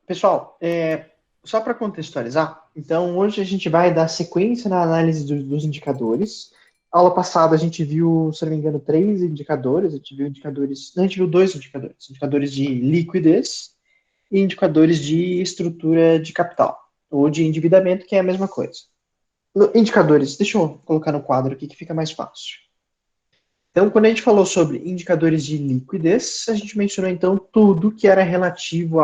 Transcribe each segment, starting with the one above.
Pessoal, só para contextualizar, então hoje a gente vai dar sequência na análise dos indicadores. Aula passada a gente viu, se não me engano, três indicadores. A gente viu indicadores, não, a gente viu dois indicadores, indicadores de liquidez e indicadores de estrutura de capital, ou de endividamento, que é a mesma coisa. Indicadores, deixa eu colocar no quadro aqui que fica mais fácil. Então, quando a gente falou sobre indicadores de liquidez, a gente mencionou então tudo que era relativo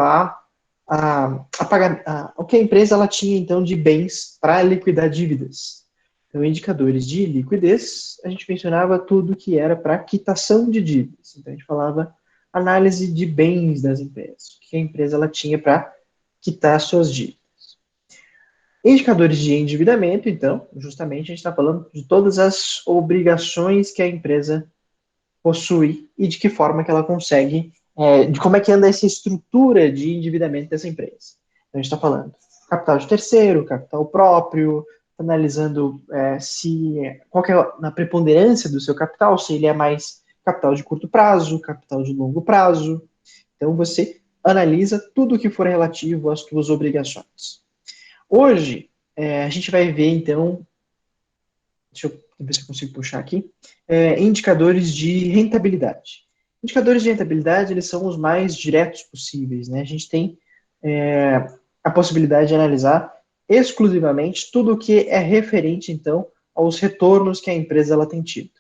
o que a empresa ela tinha então de bens para liquidar dívidas. Então, indicadores de liquidez, a gente mencionava tudo que era para quitação de dívidas. Então, a gente falava análise de bens das empresas, o que a empresa ela tinha para quitar suas dívidas. Indicadores de endividamento, então, justamente a gente está falando de todas as obrigações que a empresa possui e de que forma que ela consegue, de como é que anda essa estrutura de endividamento dessa empresa. Então, a gente está falando capital de terceiro, capital próprio, analisando qual que é a preponderância do seu capital, se ele é mais capital de curto prazo, capital de longo prazo. Então, você analisa tudo o que for relativo às suas obrigações. Hoje, a gente vai ver, então, deixa eu ver se eu consigo puxar aqui, indicadores de rentabilidade. Indicadores de rentabilidade, eles são os mais diretos possíveis, né? A gente tem a possibilidade de analisar exclusivamente tudo o que é referente, então, aos retornos que a empresa ela tem tido.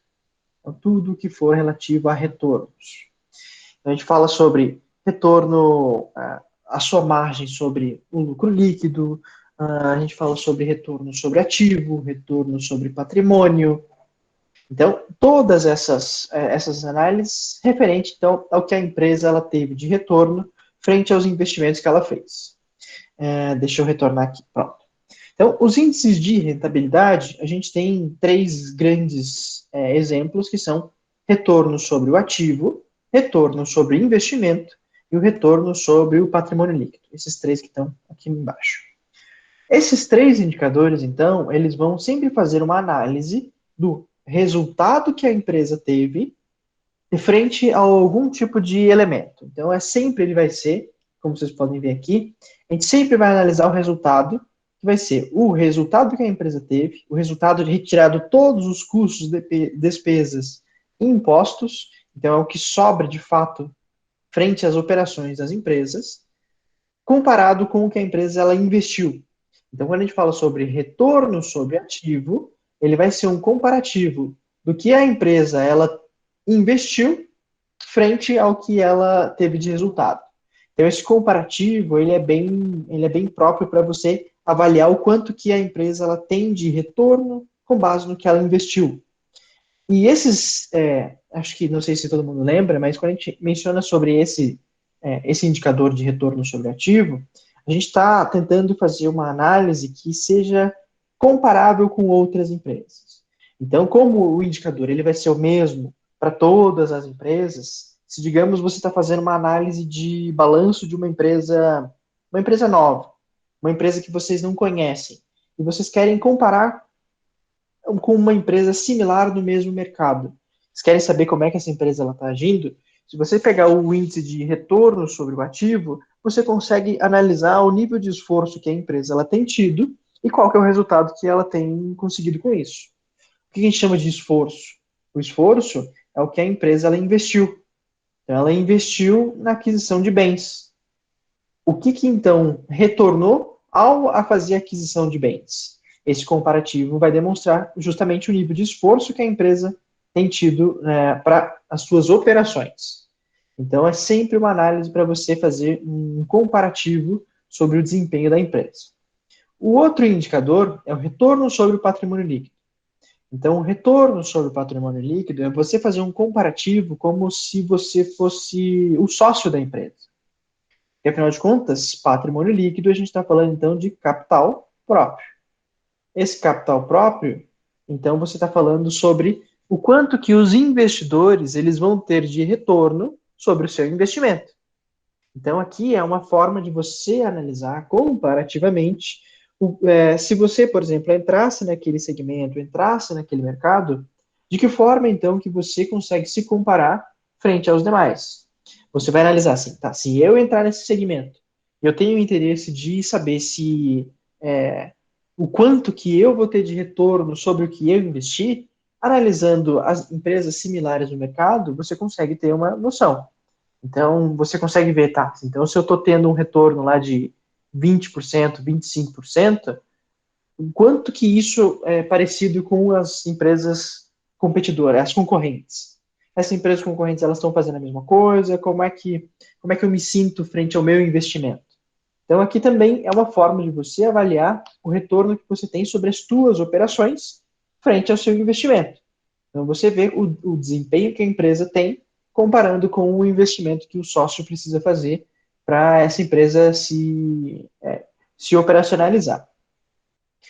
Então, tudo que for relativo a retornos. Então, a gente fala sobre retorno, a sua margem sobre o lucro líquido, a gente fala sobre retorno sobre ativo, retorno sobre patrimônio. Então, todas essas análises referente então, ao que a empresa ela teve de retorno frente aos investimentos que ela fez. Deixa eu retornar aqui. Pronto. Então, os índices de rentabilidade, a gente tem três grandes exemplos, que são retorno sobre o ativo, retorno sobre investimento e o retorno sobre o patrimônio líquido. Esses três que estão aqui embaixo. Esses três indicadores, então, eles vão sempre fazer uma análise do resultado que a empresa teve de frente a algum tipo de elemento. Então, ele vai ser, como vocês podem ver aqui, a gente sempre vai analisar o resultado, que vai ser o resultado que a empresa teve, o resultado de retirado todos os custos, despesas e impostos, então é o que sobra de fato frente às operações das empresas, comparado com o que a empresa ela investiu. Então, quando a gente fala sobre retorno sobre ativo, ele vai ser um comparativo do que a empresa ela investiu frente ao que ela teve de resultado. Então, esse comparativo ele é bem próprio para você avaliar o quanto que a empresa ela tem de retorno com base no que ela investiu. E acho que não sei se todo mundo lembra, mas quando a gente menciona sobre esse indicador de retorno sobre ativo, a gente está tentando fazer uma análise que seja comparável com outras empresas. Então, como o indicador ele vai ser o mesmo para todas as empresas, se digamos você está fazendo uma análise de balanço de uma empresa nova, uma empresa que vocês não conhecem, e vocês querem comparar com uma empresa similar no mesmo mercado. Vocês querem saber como é que essa empresa está agindo? Se você pegar o índice de retorno sobre o ativo, você consegue analisar o nível de esforço que a empresa ela tem tido e qual que é o resultado que ela tem conseguido com isso. O que a gente chama de esforço? O esforço é o que a empresa ela investiu. Então, ela investiu na aquisição de bens. O que então retornou ao fazer a aquisição de bens? Esse comparativo vai demonstrar justamente o nível de esforço que a empresa tem tido para as suas operações. Então, é sempre uma análise para você fazer um comparativo sobre o desempenho da empresa. O outro indicador é o retorno sobre o patrimônio líquido. Então, o retorno sobre o patrimônio líquido é você fazer um comparativo como se você fosse o sócio da empresa. E, afinal de contas, patrimônio líquido, a gente está falando, então, de capital próprio. Esse capital próprio, então, você está falando sobre o quanto que os investidores eles vão ter de retorno sobre o seu investimento. Então, aqui é uma forma de você analisar comparativamente se você, por exemplo, entrasse naquele segmento, entrasse naquele mercado, de que forma, então, que você consegue se comparar frente aos demais. Você vai analisar assim, tá, se eu entrar nesse segmento Eu tenho interesse de saber se o quanto que eu vou ter de retorno sobre o que eu investi, analisando as empresas similares no mercado, você consegue ter uma noção. Então, você consegue ver, tá? Então, se eu estou tendo um retorno lá de 20%, 25%, o quanto que isso é parecido com as empresas competidoras, as concorrentes? Essas empresas concorrentes, elas estão fazendo a mesma coisa? Como é que eu me sinto frente ao meu investimento? Então, aqui também é uma forma de você avaliar o retorno que você tem sobre as suas operações frente ao seu investimento. Então, você vê o desempenho que a empresa tem comparando com o investimento que o sócio precisa fazer para essa empresa se operacionalizar.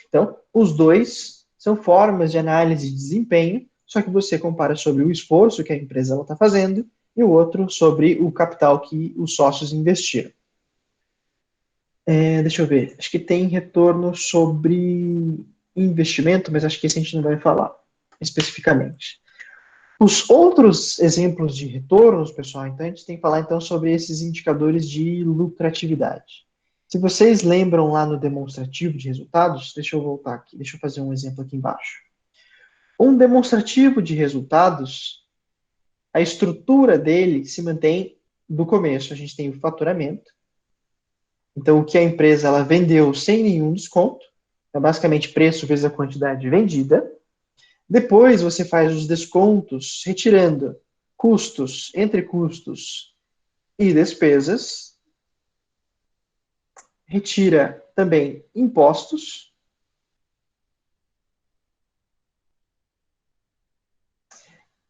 Então, os dois são formas de análise de desempenho, só que você compara sobre o esforço que a empresa está fazendo e o outro sobre o capital que os sócios investiram. Deixa eu ver, acho que tem retorno sobre investimento, mas acho que esse a gente não vai falar especificamente. Os outros exemplos de retornos, pessoal, então a gente tem que falar então sobre esses indicadores de lucratividade. Se vocês lembram lá no demonstrativo de resultados, deixa eu voltar aqui, deixa eu fazer um exemplo aqui embaixo. Um demonstrativo de resultados, a estrutura dele se mantém do começo. A gente tem o faturamento, então o que a empresa ela vendeu sem nenhum desconto, é basicamente preço vezes a quantidade vendida. Depois você faz os descontos, retirando custos, entre custos e despesas. Retira também impostos.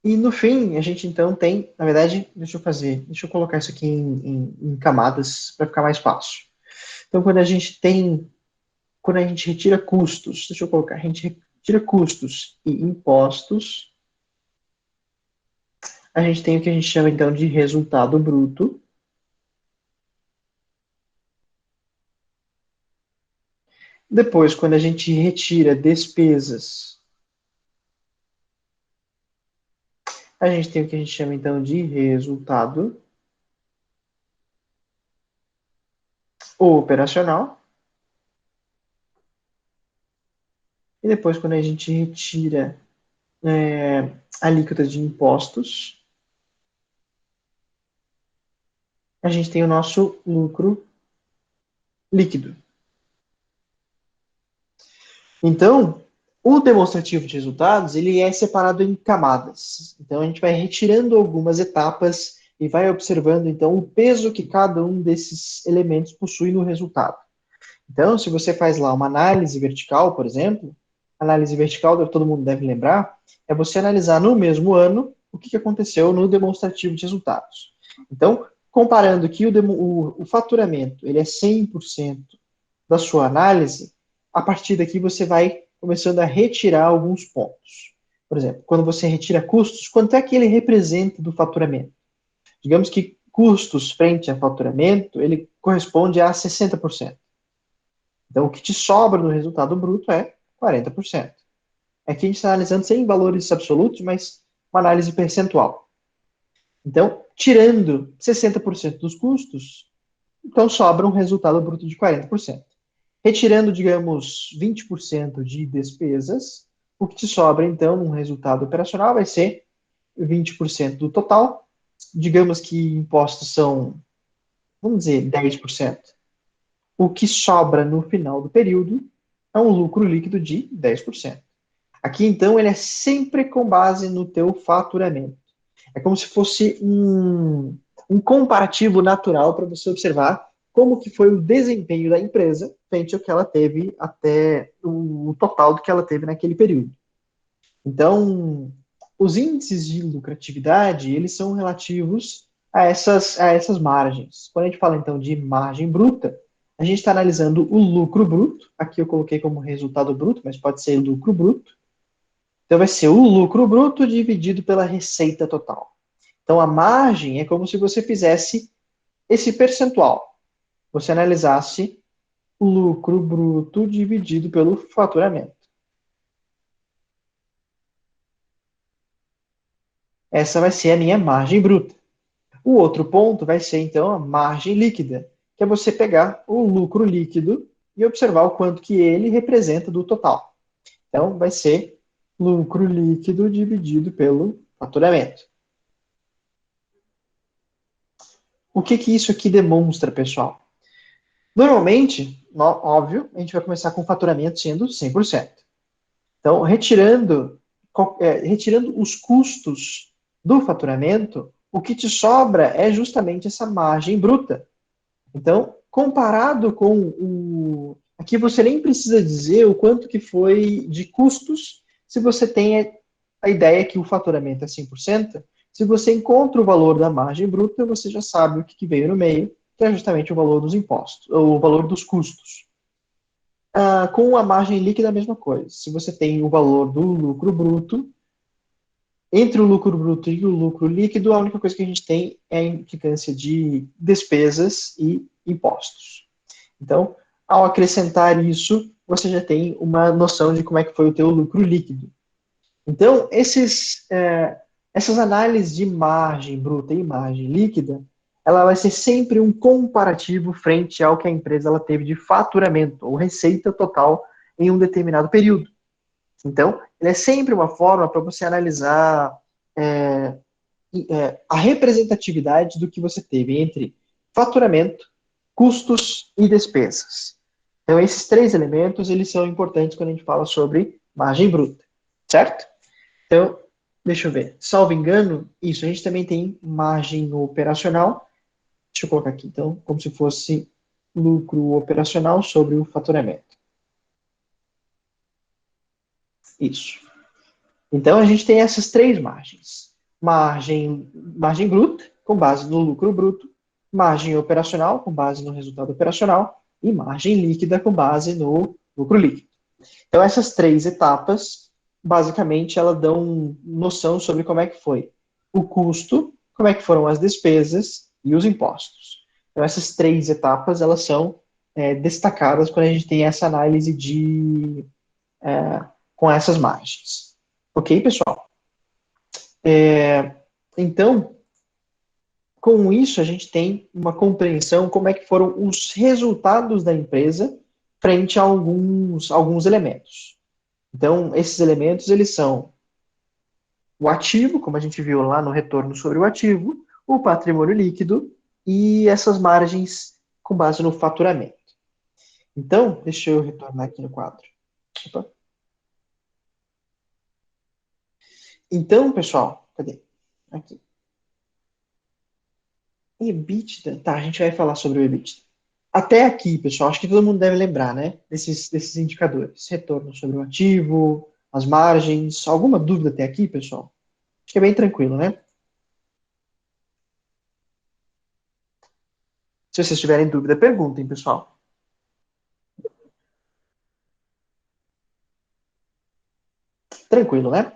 E no fim, a gente então tem, na verdade, deixa eu colocar isso aqui em camadas para ficar mais fácil. Então, quando a gente retira custos, deixa eu colocar, a gente retira custos e impostos, a gente tem o que a gente chama então de resultado bruto. Depois, quando a gente retira despesas, a gente tem o que a gente chama então de resultado operacional. E depois, quando a gente retira a alíquota de impostos, a gente tem o nosso lucro líquido. Então, o demonstrativo de resultados, ele é separado em camadas. Então, a gente vai retirando algumas etapas e vai observando, então, o peso que cada um desses elementos possui no resultado. Então, se você faz lá uma análise vertical, por exemplo, análise vertical, todo mundo deve lembrar, é você analisar no mesmo ano o que aconteceu no demonstrativo de resultados. Então, comparando que o faturamento ele é 100% da sua análise, a partir daqui você vai começando a retirar alguns pontos. Por exemplo, quando você retira custos, quanto é que ele representa do faturamento? Digamos que custos frente a faturamento, ele corresponde a 60%. Então, o que te sobra no resultado bruto é 40%. Aqui a gente está analisando sem valores absolutos, mas uma análise percentual. Então, tirando 60% dos custos, então sobra um resultado bruto de 40%. Retirando, digamos, 20% de despesas, o que te sobra, então, um resultado operacional vai ser 20% do total. Digamos que impostos são, vamos dizer, 10%. O que sobra no final do período é um lucro líquido de 10%. Aqui, então, ele é sempre com base no teu faturamento. É como se fosse um comparativo natural para você observar como que foi o desempenho da empresa frente ao que ela teve até o total do que ela teve naquele período. Então, os índices de lucratividade, eles são relativos a essas margens. Quando a gente fala, então, de margem bruta, a gente está analisando o lucro bruto. Aqui eu coloquei como resultado bruto, mas pode ser lucro bruto. Então, vai ser o lucro bruto dividido pela receita total. Então, a margem é como se você fizesse esse percentual. Você analisasse o lucro bruto dividido pelo faturamento. Essa vai ser a minha margem bruta. O outro ponto vai ser, então, a margem líquida, que é você pegar o lucro líquido e observar o quanto que ele representa do total. Então, vai ser lucro líquido dividido pelo faturamento. O que que isso aqui demonstra, pessoal? Normalmente, óbvio, a gente vai começar com o faturamento sendo 100%. Então, retirando os custos do faturamento, o que te sobra é justamente essa margem bruta. Então, comparado com o... Aqui você nem precisa dizer o quanto que foi de custos, se você tem a ideia que o faturamento é 100%, se você encontra o valor da margem bruta, você já sabe o que veio no meio, que é justamente o valor dos impostos, ou o valor dos custos. Com a margem líquida, a mesma coisa. Se você tem o valor do lucro bruto, entre o lucro bruto e o lucro líquido, a única coisa que a gente tem é a implicância de despesas e impostos. Então, ao acrescentar isso, você já tem uma noção de como é que foi o teu lucro líquido. Então, essas análises de margem bruta e margem líquida, ela vai ser sempre um comparativo frente ao que a empresa ela teve de faturamento ou receita total em um determinado período. Então, ele é sempre uma forma para você analisar é, a representatividade do que você teve entre faturamento, custos e despesas. Então, esses três elementos, eles são importantes quando a gente fala sobre margem bruta, certo? Então, deixa eu ver. Salvo engano, isso, a gente também tem margem operacional. Deixa eu colocar aqui, então, como se fosse lucro operacional sobre o faturamento. Isso. Então, a gente tem essas três margens. Margem bruta, com base no lucro bruto, margem operacional, com base no resultado operacional, e margem líquida, com base no lucro líquido. Então, essas três etapas, basicamente, elas dão noção sobre como é que foi o custo, como é que foram as despesas e os impostos. Então, essas três etapas, elas são destacadas quando a gente tem essa análise com essas margens. Ok, pessoal? Então, com isso, a gente tem uma compreensão como é que foram os resultados da empresa frente a alguns elementos. Então, esses elementos, eles são o ativo, como a gente viu lá no retorno sobre o ativo, o patrimônio líquido e essas margens com base no faturamento. Então, deixa eu retornar aqui no quadro. Opa. Então, pessoal, cadê? Aqui. EBITDA. Tá, a gente vai falar sobre o EBITDA. Até aqui, pessoal, acho que todo mundo deve lembrar, né? Desses indicadores. Retorno sobre o ativo, as margens. Alguma dúvida até aqui, pessoal? Acho que é bem tranquilo, né? Se vocês tiverem dúvida, perguntem, pessoal. Tranquilo, né?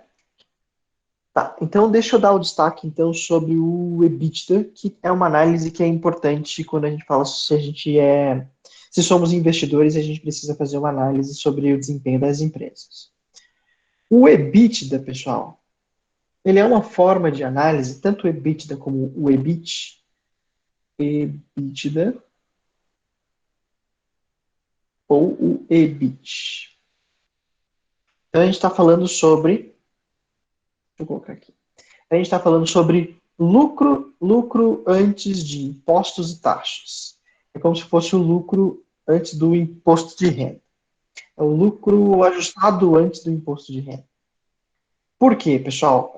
Tá, então deixa eu dar o destaque então sobre o EBITDA, que é uma análise que é importante quando a gente fala se somos investidores, a gente precisa fazer uma análise sobre o desempenho das empresas. O EBITDA, pessoal, ele é uma forma de análise, tanto o EBITDA como o EBITDA ou o EBIT. Então a gente está falando sobre, deixa eu colocar aqui, a gente está falando sobre lucro antes de impostos e taxas. É como se fosse o lucro antes do imposto de renda. É o lucro ajustado antes do imposto de renda. Por quê, pessoal?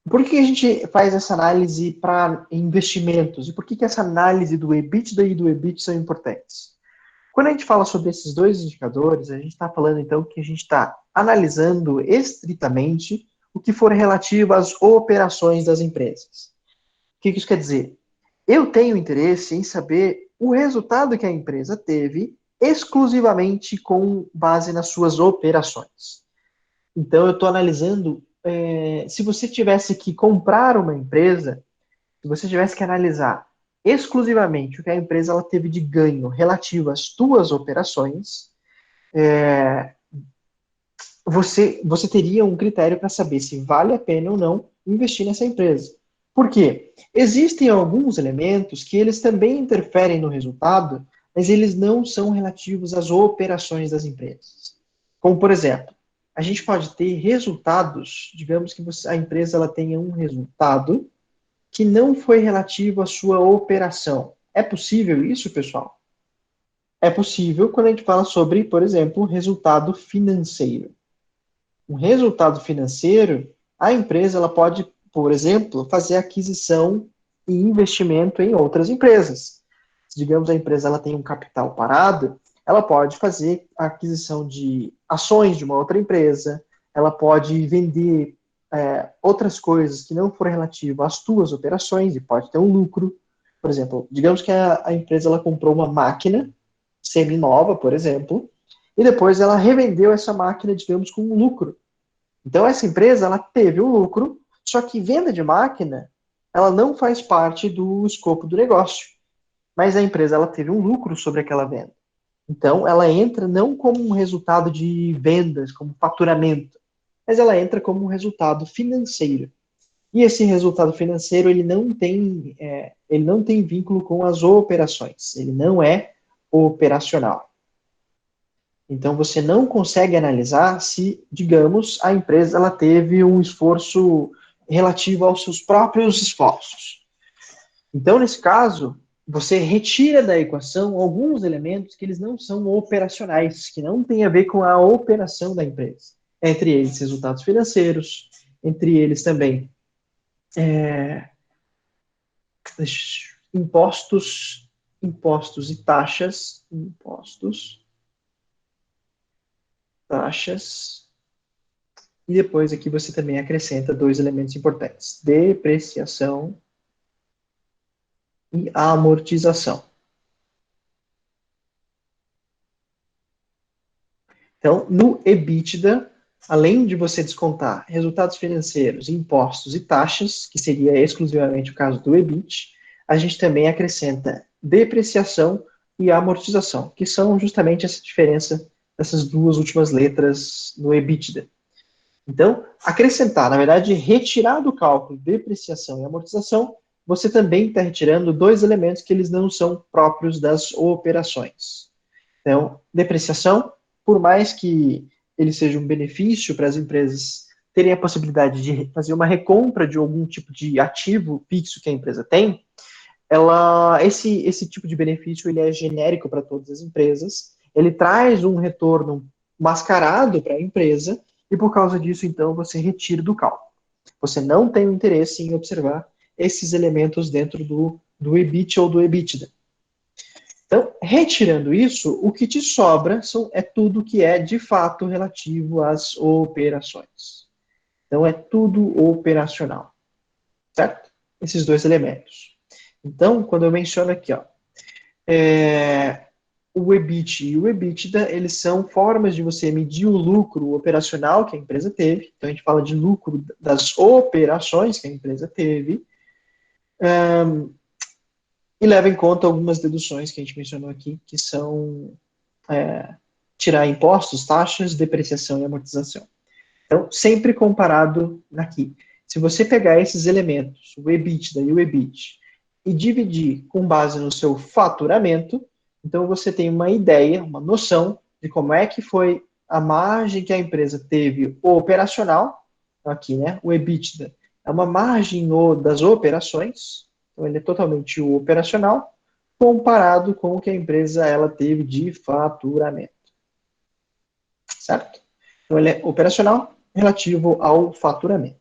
Por que a gente faz essa análise para investimentos? E por que essa análise do EBITDA e do EBIT são importantes? Quando a gente fala sobre esses dois indicadores, a gente está falando então que a gente está analisando estritamente o que for relativo às operações das empresas. O que isso quer dizer? Eu tenho interesse em saber o resultado que a empresa teve exclusivamente com base nas suas operações. Então, eu estou analisando, se você tivesse que comprar uma empresa, se você tivesse que analisar exclusivamente o que a empresa ela teve de ganho relativo às suas operações, você teria um critério para saber se vale a pena ou não investir nessa empresa. Por quê? Existem alguns elementos que eles também interferem no resultado, mas eles não são relativos às operações das empresas. Como, por exemplo, a gente pode ter resultados, digamos que a empresa ela tenha um resultado que não foi relativo à sua operação. É possível isso, pessoal? É possível quando a gente fala sobre, por exemplo, resultado financeiro. Um resultado financeiro, a empresa ela pode, por exemplo, fazer aquisição e investimento em outras empresas. Se, digamos, a empresa ela tem um capital parado, ela pode fazer a aquisição de ações de uma outra empresa, ela pode vender outras coisas que não forem relativas às suas operações e pode ter um lucro. Por exemplo, digamos que a empresa ela comprou uma máquina semi-nova, por exemplo, e depois ela revendeu essa máquina, digamos, com um lucro. Então, essa empresa, ela teve um lucro, só que venda de máquina, ela não faz parte do escopo do negócio. Mas a empresa, ela teve um lucro sobre aquela venda. Então, ela entra não como um resultado de vendas, como faturamento, mas ela entra como um resultado financeiro. E esse resultado financeiro, ele não tem vínculo com as operações. Ele não é operacional. Então, você não consegue analisar se, digamos, a empresa ela teve um esforço relativo aos seus próprios esforços. Então, nesse caso, você retira da equação alguns elementos que eles não são operacionais, que não têm a ver com a operação da empresa. Entre eles, resultados financeiros, entre eles também impostos e taxas, e depois aqui você também acrescenta dois elementos importantes: depreciação e amortização. Então, no EBITDA, além de você descontar resultados financeiros, impostos e taxas, que seria exclusivamente o caso do EBIT, a gente também acrescenta depreciação e amortização, que são justamente essa diferença dessas duas últimas letras no EBITDA. Então, acrescentar, na verdade, retirar do cálculo depreciação e amortização, você também está retirando dois elementos que eles não são próprios das operações. Então, depreciação, por mais que ele seja um benefício para as empresas terem a possibilidade de fazer uma recompra de algum tipo de ativo fixo que a empresa tem, esse tipo de benefício ele é genérico para todas as empresas, ele traz um retorno mascarado para a empresa, e por causa disso, então, você retira do cálculo. Você não tem o interesse em observar esses elementos dentro do EBIT ou do EBITDA. Então, retirando isso, o que te sobra é tudo que é, de fato, relativo às operações. Então, é tudo operacional. Certo? Esses dois elementos. Então, quando eu menciono aqui, ó, o EBIT e o EBITDA, eles são formas de você medir o lucro operacional que a empresa teve. Então, a gente fala de lucro das operações que a empresa teve. E leva em conta algumas deduções que a gente mencionou aqui, que são tirar impostos, taxas, depreciação e amortização. Então, sempre comparado aqui. Se você pegar esses elementos, o EBITDA e o EBIT, e dividir com base no seu faturamento, então você tem uma ideia, uma noção de como é que foi a margem que a empresa teve operacional, aqui, né? O EBITDA é uma margem das operações, então ele é totalmente o operacional, comparado com o que a empresa ela teve de faturamento. Certo? Então ele é operacional relativo ao faturamento.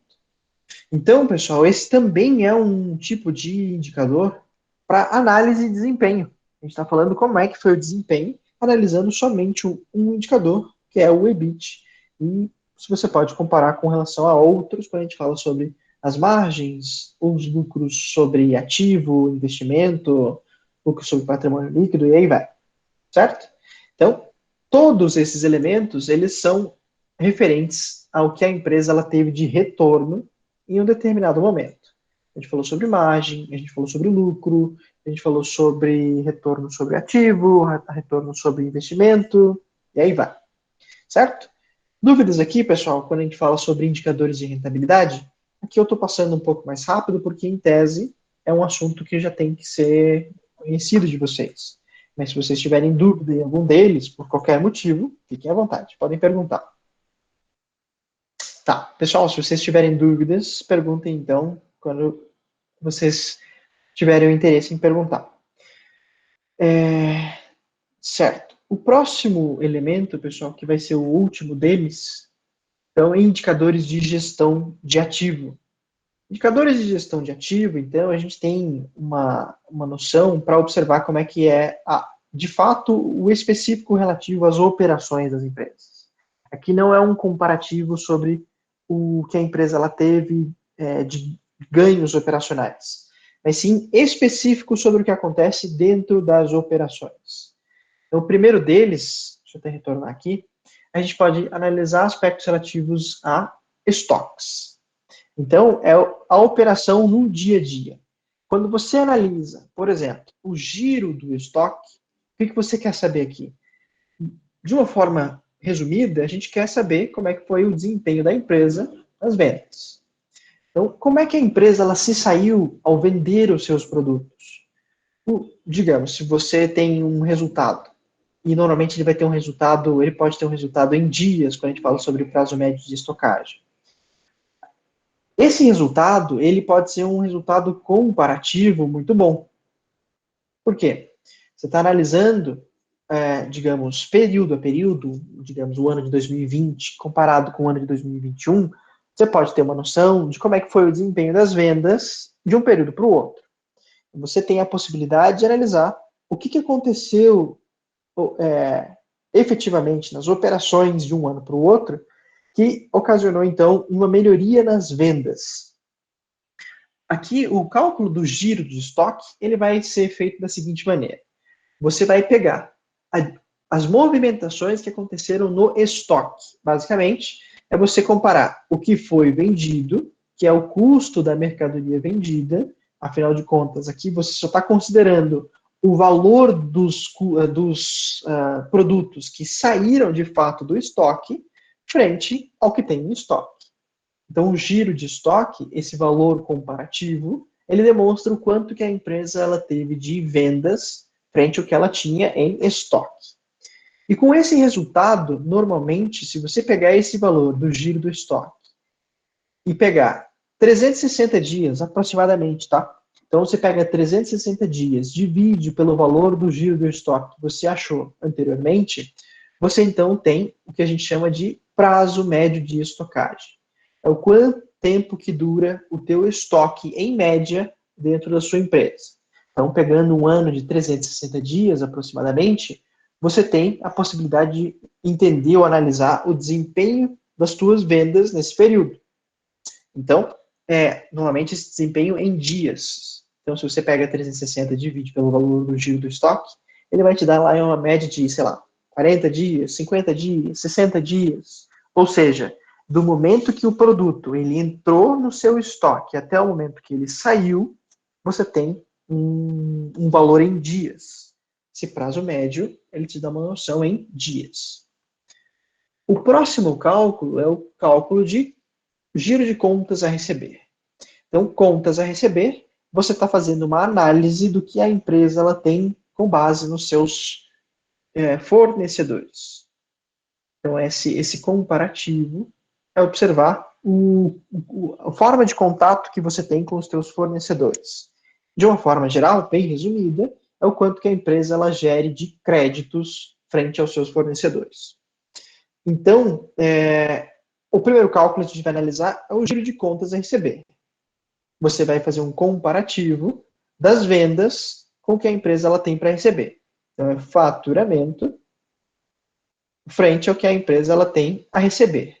Então, pessoal, esse também é um tipo de indicador para análise de desempenho. A gente está falando como é que foi o desempenho, analisando somente um indicador, que é o EBIT. E você pode comparar com relação a outros, quando a gente fala sobre as margens, os lucros sobre ativo, investimento, lucro sobre patrimônio líquido, e aí vai. Certo? Então, todos esses elementos, eles são referentes ao que a empresa ela teve de retorno em um determinado momento. A gente falou sobre margem, a gente falou sobre lucro, a gente falou sobre retorno sobre ativo, retorno sobre investimento, e aí vai. Certo? Dúvidas aqui, pessoal, quando a gente fala sobre indicadores de rentabilidade? Aqui eu estou passando um pouco mais rápido, porque em tese é um assunto que já tem que ser conhecido de vocês. Mas se vocês tiverem dúvida em algum deles, por qualquer motivo, fiquem à vontade, podem perguntar. Tá, pessoal, se vocês tiverem dúvidas, perguntem então, quando vocês tiverem o interesse em perguntar. Certo. O próximo elemento, pessoal, que vai ser o último deles, são indicadores de gestão de ativo. Indicadores de gestão de ativo, então, a gente tem uma noção para observar como é que é, de fato, o específico relativo às operações das empresas. Aqui não é um comparativo sobre o que a empresa ela teve de ganhos operacionais, mas sim específico sobre o que acontece dentro das operações. Então, o primeiro deles, deixa eu até retornar aqui, a gente pode analisar aspectos relativos a estoques. Então, é a operação no dia a dia. Quando você analisa, por exemplo, o giro do estoque, o que você quer saber aqui? De uma forma resumida, a gente quer saber como é que foi o desempenho da empresa nas vendas. Então, como é que a empresa ela se saiu ao vender os seus produtos? Digamos, se você tem um resultado, e normalmente ele vai ter um resultado, ele pode ter um resultado em dias, quando a gente fala sobre o prazo médio de estocagem. Esse resultado, ele pode ser um resultado comparativo muito bom. Por quê? Você está analisando, digamos, período a período, digamos, o ano de 2020 comparado com o ano de 2021, você pode ter uma noção de como é que foi o desempenho das vendas de um período para o outro. Você tem a possibilidade de analisar o que aconteceu efetivamente nas operações de um ano para o outro, que ocasionou, então, uma melhoria nas vendas. Aqui, o cálculo do giro de estoque, ele vai ser feito da seguinte maneira. Você vai pegar as movimentações que aconteceram no estoque. Basicamente, é você comparar o que foi vendido, que é o custo da mercadoria vendida. Afinal de contas, aqui você só está considerando o valor dos produtos que saíram de fato do estoque frente ao que tem em estoque. Então, o giro de estoque, esse valor comparativo, ele demonstra o quanto que a empresa ela teve de vendas frente ao que ela tinha em estoque. E com esse resultado, normalmente, se você pegar esse valor do giro do estoque e pegar 360 dias aproximadamente, tá? Então, você pega 360 dias, divide pelo valor do giro do estoque que você achou anteriormente, você então tem o que a gente chama de prazo médio de estocagem. É o quanto tempo que dura o teu estoque, em média, dentro da sua empresa. Então, pegando um ano de 360 dias, aproximadamente, você tem a possibilidade de entender ou analisar o desempenho das tuas vendas nesse período. Então, normalmente esse desempenho em dias. Então, se você pega 360 e divide pelo valor do giro do estoque, ele vai te dar lá uma média de, sei lá, 40 dias, 50 dias, 60 dias. Ou seja, do momento que o produto ele entrou no seu estoque até o momento que ele saiu, você tem um valor em dias. Esse prazo médio, ele te dá uma noção em dias. O próximo cálculo é o cálculo de giro de contas a receber. Então, contas a receber, você está fazendo uma análise do que a empresa ela tem com base nos seus fornecedores. Então, esse comparativo é observar a forma de contato que você tem com os seus fornecedores. De uma forma geral, bem resumida, é o quanto que a empresa ela gere de créditos frente aos seus fornecedores. Então, o primeiro cálculo que a gente vai analisar é o giro de contas a receber. Você vai fazer um comparativo das vendas com o que a empresa ela tem para receber. Então, é faturamento frente ao que a empresa ela tem a receber.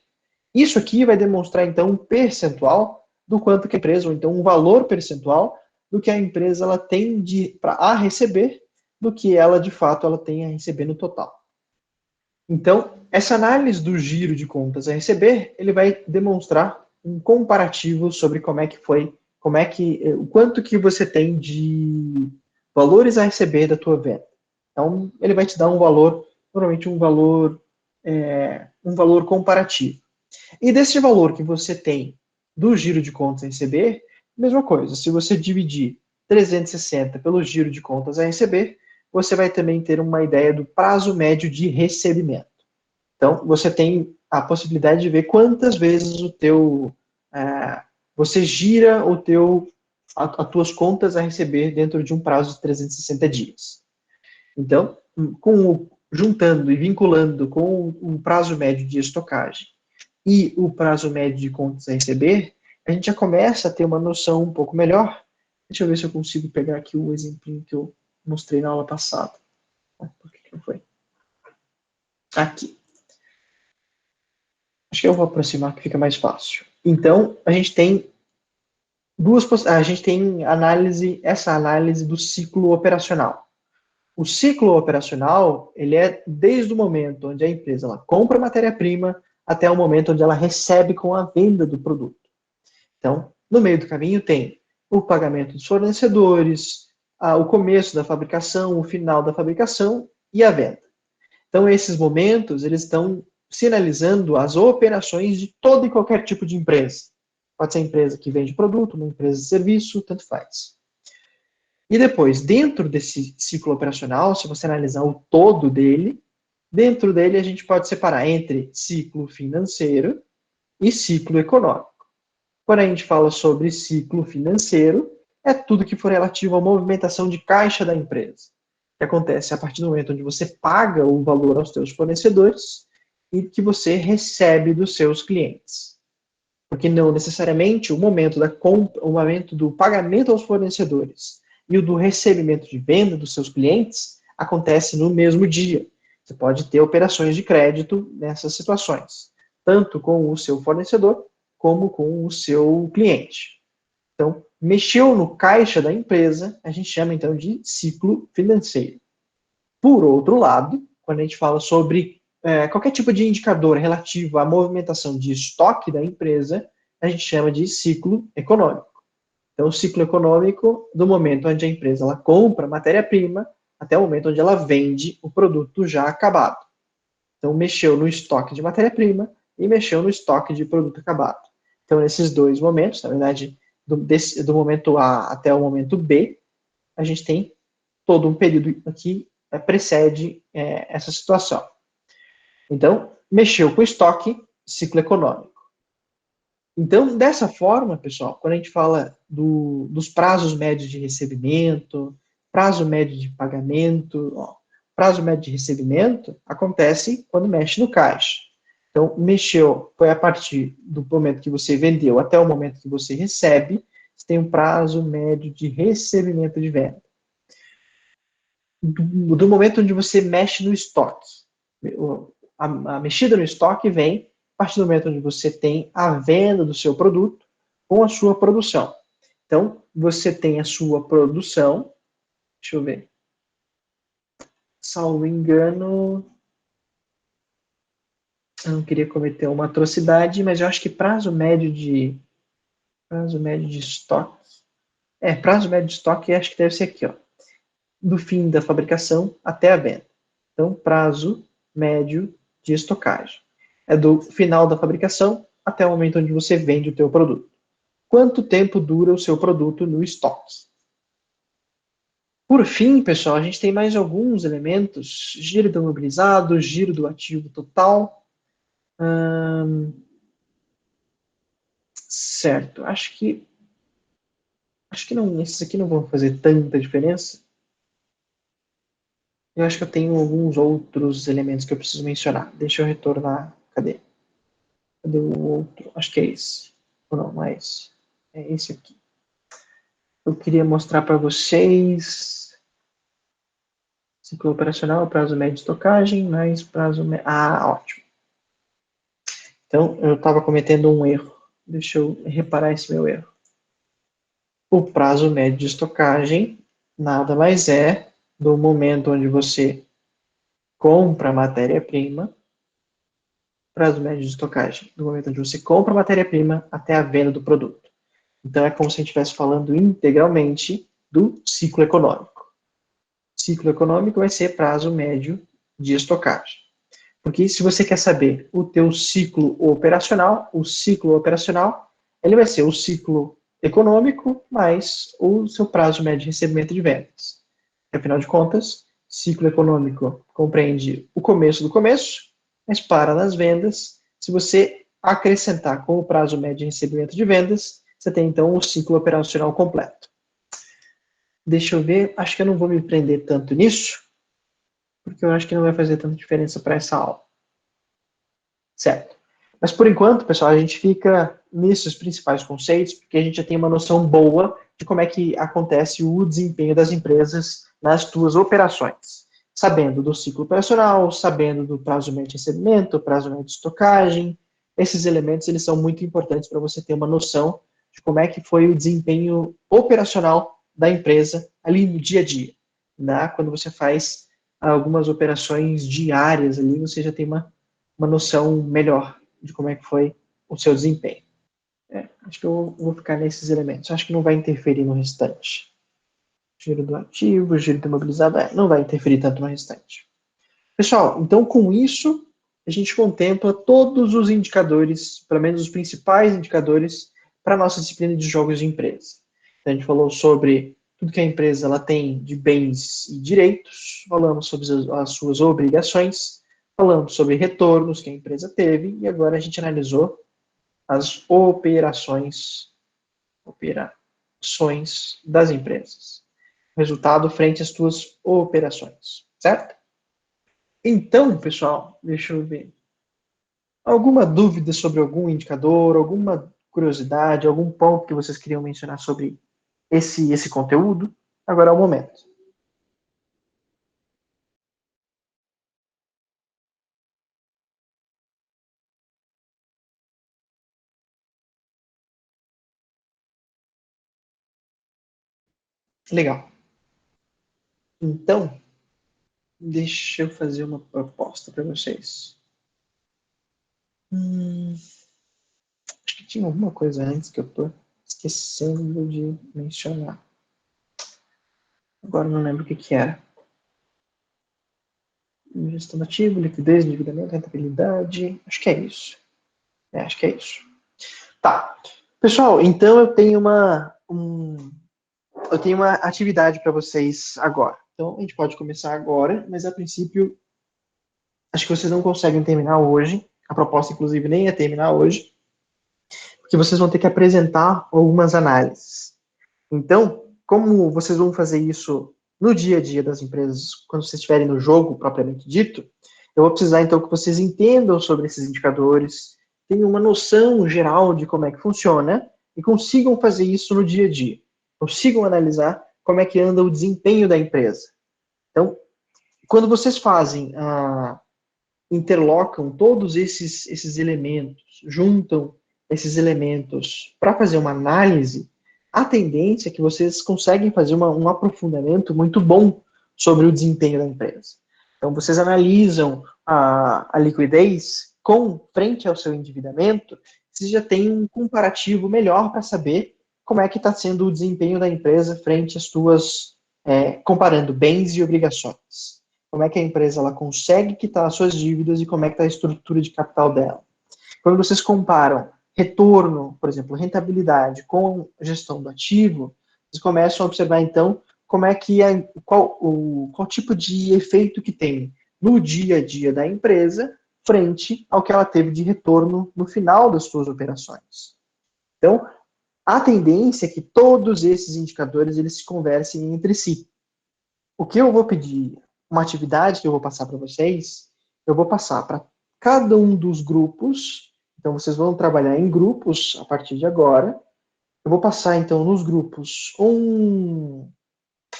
Isso aqui vai demonstrar, então, um percentual do quanto que a empresa, ou então um valor percentual do que a empresa ela tem a receber do que ela, de fato, ela tem a receber no total. Então, essa análise do giro de contas a receber, ele vai demonstrar um comparativo sobre como é que foi, o quanto que você tem de valores a receber da tua venda. Então, ele vai te dar um valor, normalmente um valor comparativo. E desse valor que você tem do giro de contas a receber, mesma coisa. Se você dividir 360 pelo giro de contas a receber, você vai também ter uma ideia do prazo médio de recebimento. Então, você tem a possibilidade de ver quantas vezes você gira as tuas contas a receber dentro de um prazo de 360 dias. Então, juntando e vinculando com o prazo médio de estocagem e o prazo médio de contas a receber, a gente já começa a ter uma noção um pouco melhor. Deixa eu ver se eu consigo pegar aqui o exemplinho que eu mostrei na aula passada. Por que não foi? Aqui. Acho que eu vou aproximar que fica mais fácil. Então, a gente tem essa análise do ciclo operacional. O ciclo operacional, ele é desde o momento onde a empresa ela compra matéria-prima até o momento onde ela recebe com a venda do produto. Então, no meio do caminho tem o pagamento dos fornecedores, o começo da fabricação, o final da fabricação e a venda. Então, esses momentos, eles estão sinalizando as operações de todo e qualquer tipo de empresa. Pode ser empresa que vende produto, uma empresa de serviço, tanto faz. E depois, dentro desse ciclo operacional, se você analisar o todo dele, dentro dele a gente pode separar entre ciclo financeiro e ciclo econômico. Quando a gente fala sobre ciclo financeiro, é tudo que for relativo à movimentação de caixa da empresa, que acontece a partir do momento onde você paga o valor aos seus fornecedores e que você recebe dos seus clientes. Porque não necessariamente o momento o momento do pagamento aos fornecedores e o do recebimento de venda dos seus clientes acontece no mesmo dia. Você pode ter operações de crédito nessas situações, tanto com o seu fornecedor como com o seu cliente. Então, mexeu no caixa da empresa, a gente chama então de ciclo financeiro. Por outro lado, quando a gente fala sobre qualquer tipo de indicador relativo à movimentação de estoque da empresa, a gente chama de ciclo econômico. Então, o ciclo econômico, do momento onde a empresa ela compra matéria-prima até o momento onde ela vende o produto já acabado. Então, mexeu no estoque de matéria-prima e mexeu no estoque de produto acabado. Então, nesses dois momentos, na verdade, do momento A até o momento B, a gente tem todo um período que precede essa situação. Então, mexeu com o estoque, ciclo econômico. Então, dessa forma, pessoal, quando a gente fala dos prazos médios de recebimento, prazo médio de pagamento, prazo médio de recebimento acontece quando mexe no caixa. Então, mexeu, foi a partir do momento que você vendeu até o momento que você recebe, você tem um prazo médio de recebimento de venda. Do momento onde você mexe no estoque, a mexida no estoque vem a partir do momento onde você tem a venda do seu produto com a sua produção. Então, você tem a sua produção, deixa eu ver, salvo engano, eu não queria cometer uma atrocidade, mas eu acho que prazo médio de estoque, prazo médio de estoque acho que deve ser aqui, ó, do fim da fabricação até a venda. Então, prazo médio de estocagem. É do final da fabricação até o momento onde você vende o teu produto. Quanto tempo dura o seu produto no estoque? Por fim, pessoal, a gente tem mais alguns elementos. Giro do imobilizado, giro do ativo total. Certo. Acho que não, esses aqui não vão fazer tanta diferença. Eu acho que eu tenho alguns outros elementos que eu preciso mencionar. Deixa eu retornar. Cadê? Cadê o outro? Acho que é esse. Ou não, não é esse. É esse aqui. Eu queria mostrar para vocês ciclo operacional, prazo médio de estocagem, mais prazo médio. Ah, ótimo. Então, eu estava cometendo um erro. Deixa eu reparar esse meu erro. O prazo médio de estocagem nada mais é do momento onde você compra a matéria-prima, prazo médio de estocagem, do momento onde você compra a matéria-prima até a venda do produto. Então, é como se a gente estivesse falando integralmente do ciclo econômico. Ciclo econômico vai ser prazo médio de estocagem. Porque se você quer saber o teu ciclo operacional, o ciclo operacional ele vai ser o ciclo econômico mais o seu prazo médio de recebimento de vendas. Afinal de contas, ciclo econômico compreende o começo do começo, mas para nas vendas, se você acrescentar com o prazo médio de recebimento de vendas, você tem então o ciclo operacional completo. Deixa eu ver, acho que eu não vou me prender tanto nisso, porque eu acho que não vai fazer tanta diferença para essa aula. Certo. Mas por enquanto, pessoal, a gente fica nesses principais conceitos, porque a gente já tem uma noção boa de como é que acontece o desempenho das empresas nas suas operações. Sabendo do ciclo operacional, sabendo do prazo médio de recebimento, prazo médio de estocagem, esses elementos eles são muito importantes para você ter uma noção de como é que foi o desempenho operacional da empresa ali no dia a dia. Né? Quando você faz algumas operações diárias ali, você já tem uma noção melhor de como é que foi o seu desempenho. Acho que eu vou ficar nesses elementos. Acho que não vai interferir no restante. Giro do ativo, giro do imobilizado, não vai interferir tanto no restante. Pessoal, então com isso, a gente contempla todos os indicadores, pelo menos os principais indicadores, para a nossa disciplina de jogos de empresa. Então, a gente falou sobre tudo que a empresa ela tem de bens e direitos, falamos sobre as suas obrigações, falamos sobre retornos que a empresa teve, e agora a gente analisou as operações das empresas. Resultado frente às suas operações, certo? Então, pessoal, deixa eu ver. Alguma dúvida sobre algum indicador, alguma curiosidade, algum ponto que vocês queriam mencionar sobre esse conteúdo? Agora é o momento. Legal. Então, deixa eu fazer uma proposta para vocês. Acho que tinha alguma coisa antes que eu estou esquecendo de mencionar. Agora não lembro o que era. Gestão ativo, liquidez, endividamento, rentabilidade. Acho que é isso. Acho que é isso. Tá. Pessoal, então eu tenho uma atividade para vocês agora. Então, a gente pode começar agora, mas a princípio, acho que vocês não conseguem terminar hoje. A proposta, inclusive, nem é terminar hoje, porque vocês vão ter que apresentar algumas análises. Então, como vocês vão fazer isso no dia a dia das empresas, quando vocês estiverem no jogo propriamente dito, eu vou precisar, então, que vocês entendam sobre esses indicadores, tenham uma noção geral de como é que funciona e consigam fazer isso no dia a dia. Consigam analisar como é que anda o desempenho da empresa. Então, quando vocês fazem, interlocam todos esses elementos, juntam esses elementos para fazer uma análise, a tendência é que vocês conseguem fazer um aprofundamento muito bom sobre o desempenho da empresa. Então, vocês analisam a liquidez com frente ao seu endividamento, vocês já têm um comparativo melhor para saber como é que está sendo o desempenho da empresa frente às suas, comparando bens e obrigações. Como é que a empresa ela consegue quitar as suas dívidas e como é que está a estrutura de capital dela. Quando vocês comparam retorno, por exemplo, rentabilidade com gestão do ativo, vocês começam a observar, então, como é que qual tipo de efeito que tem no dia a dia da empresa frente ao que ela teve de retorno no final das suas operações. Então, a tendência é que todos esses indicadores eles se conversem entre si. O que eu vou pedir, uma atividade que eu vou passar para vocês, eu vou passar para cada um dos grupos. Então, vocês vão trabalhar em grupos a partir de agora. Eu vou passar, então, nos grupos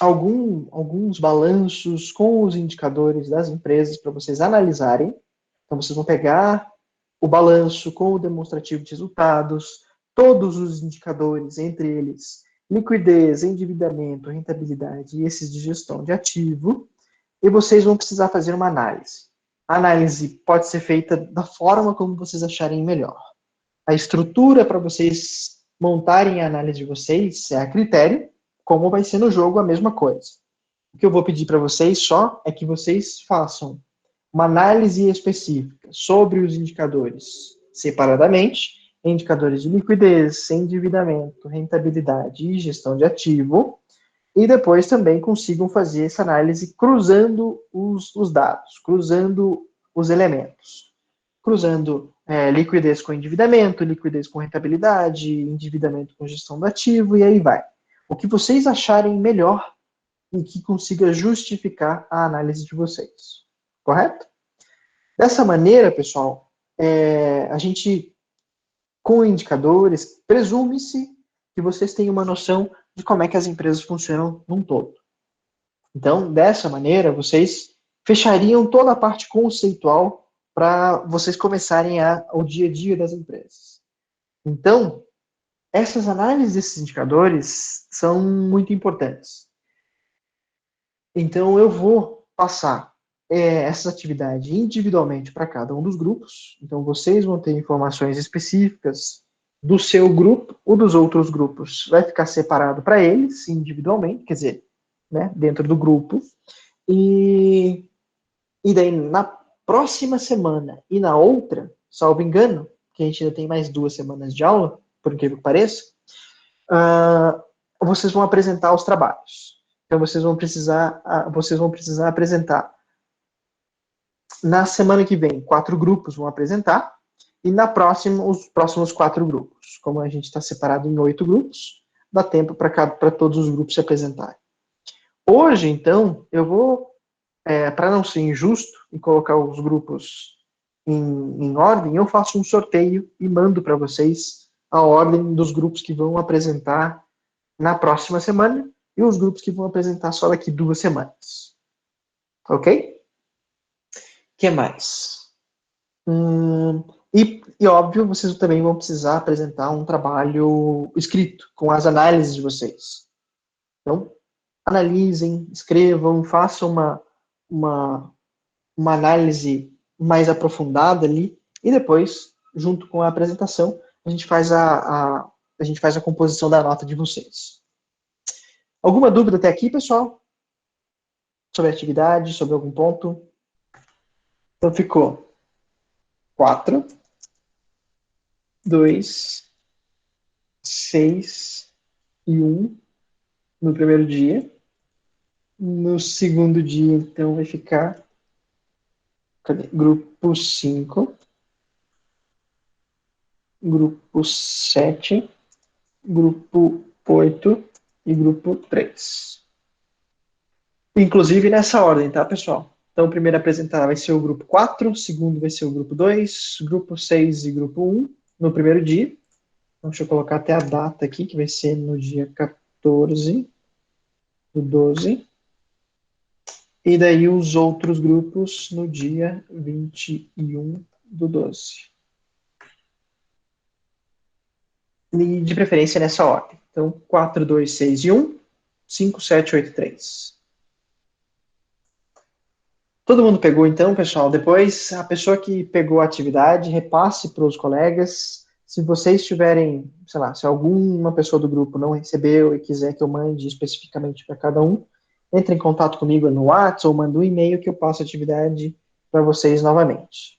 alguns balanços com os indicadores das empresas para vocês analisarem. Então, vocês vão pegar o balanço com o demonstrativo de resultados, todos os indicadores, entre eles liquidez, endividamento, rentabilidade e esses de gestão de ativo, e vocês vão precisar fazer uma análise. A análise pode ser feita da forma como vocês acharem melhor. A estrutura para vocês montarem a análise de vocês é a critério, como vai ser no jogo a mesma coisa. O que eu vou pedir para vocês só é que vocês façam uma análise específica sobre os indicadores separadamente indicadores de liquidez, endividamento, rentabilidade e gestão de ativo, e depois também consigam fazer essa análise cruzando os dados, cruzando os elementos, cruzando liquidez com endividamento, liquidez com rentabilidade, endividamento com gestão do ativo, e aí vai. O que vocês acharem melhor e que consiga justificar a análise de vocês. Correto? Dessa maneira, pessoal, a gente, com indicadores, presume-se que vocês têm uma noção de como é que as empresas funcionam num todo. Então, dessa maneira, vocês fechariam toda a parte conceitual para vocês começarem o dia a dia das empresas. Então, essas análises desses indicadores são muito importantes. Então, eu vou passar essa atividade individualmente para cada um dos grupos. Então, vocês vão ter informações específicas do seu grupo, ou dos outros grupos vai ficar separado para eles, individualmente, quer dizer, né, dentro do grupo. E daí, na próxima semana e na outra, salvo engano, que a gente ainda tem mais 2 semanas de aula, por incrível que pareça, vocês vão apresentar os trabalhos. Então, vocês vão precisar apresentar. Na semana que vem, 4 grupos vão apresentar, e na próxima, os próximos 4 grupos. Como a gente está separado em 8 grupos, dá tempo para todos os grupos se apresentarem. Hoje, então, eu vou, para não ser injusto e colocar os grupos em ordem, eu faço um sorteio e mando para vocês a ordem dos grupos que vão apresentar na próxima semana e os grupos que vão apresentar só daqui 2 semanas. Ok? O que mais? E óbvio, vocês também vão precisar apresentar um trabalho escrito, com as análises de vocês. Então, analisem, escrevam, façam uma análise mais aprofundada ali, e depois, junto com a apresentação, a gente faz a composição da nota de vocês. Alguma dúvida até aqui, pessoal? Sobre a atividade, sobre algum ponto? Então, ficou 4, 2, 6 e 1 no primeiro dia. No segundo dia, então, vai ficar grupo 5, grupo 7, grupo 8 e grupo 3. Inclusive nessa ordem, tá, pessoal? Então, o primeiro a apresentar vai ser o grupo 4, o segundo vai ser o grupo 2, grupo 6 e grupo 1 no primeiro dia. Então, deixa eu colocar até a data aqui, que vai ser no dia 14 do 12. E daí os outros grupos no dia 21 do 12. E de preferência nessa ordem. Então, 4, 2, 6 e 1, 5, 7, 8 e 3. Todo mundo pegou então, pessoal? Depois, a pessoa que pegou a atividade, repasse para os colegas. Se vocês tiverem, sei lá, se alguma pessoa do grupo não recebeu e quiser que eu mande especificamente para cada um, entre em contato comigo no WhatsApp ou manda um e-mail que eu passo a atividade para vocês novamente.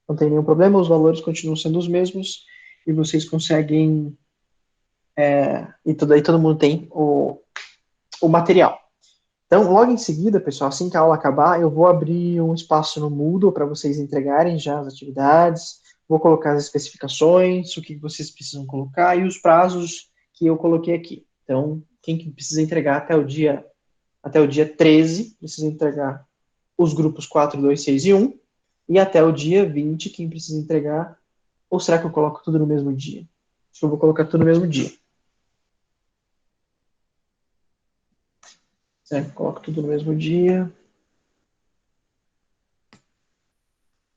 Não tem nenhum problema, os valores continuam sendo os mesmos e vocês conseguem... e todo mundo tem o material. Então, logo em seguida, pessoal, assim que a aula acabar, eu vou abrir um espaço no Moodle para vocês entregarem já as atividades, vou colocar as especificações, o que vocês precisam colocar e os prazos que eu coloquei aqui. Então, quem que precisa entregar até o dia 13, precisa entregar os grupos 4, 2, 6 e 1, e até o dia 20, quem precisa entregar, ou será que eu coloco tudo no mesmo dia? Acho que eu vou colocar tudo no mesmo dia. Coloco tudo no mesmo dia.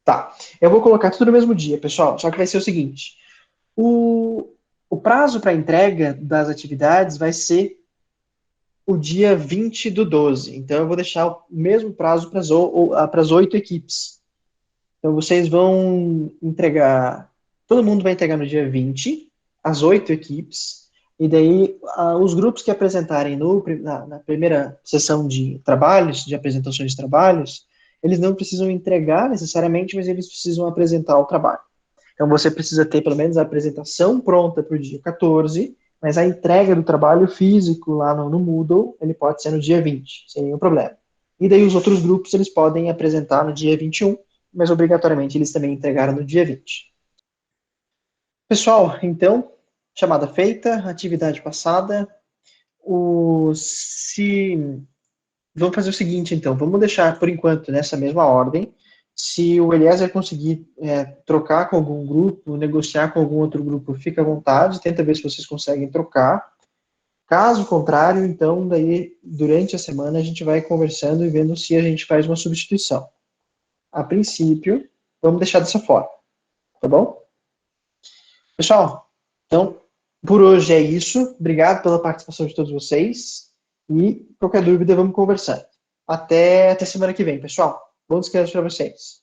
Tá, eu vou colocar tudo no mesmo dia, pessoal, só que vai ser o seguinte, o prazo para entrega das atividades vai ser o dia 20 do 12, então eu vou deixar o mesmo prazo para as 8 equipes. Então vocês vão entregar, todo mundo vai entregar no dia 20, as 8 equipes, e daí os grupos que apresentarem na primeira sessão de trabalhos, de apresentações de trabalhos, eles não precisam entregar necessariamente, mas eles precisam apresentar o trabalho. Então, você precisa ter pelo menos a apresentação pronta para o dia 14, mas a entrega do trabalho físico lá no Moodle, ele pode ser no dia 20, sem nenhum problema. E daí os outros grupos, eles podem apresentar no dia 21, mas obrigatoriamente eles também entregaram no dia 20. Pessoal, então, chamada feita, atividade passada. Se Vamos fazer o seguinte, então. Vamos deixar, por enquanto, nessa mesma ordem. Se o Eliezer conseguir trocar com algum grupo, negociar com algum outro grupo, fica à vontade. Tenta ver se vocês conseguem trocar. Caso contrário, então, daí, durante a semana, a gente vai conversando e vendo se a gente faz uma substituição. A princípio, vamos deixar dessa forma. Tá bom? Pessoal, então, por hoje é isso. Obrigado pela participação de todos vocês. E qualquer dúvida, vamos conversando. Até semana que vem, pessoal. Bom descanso para vocês.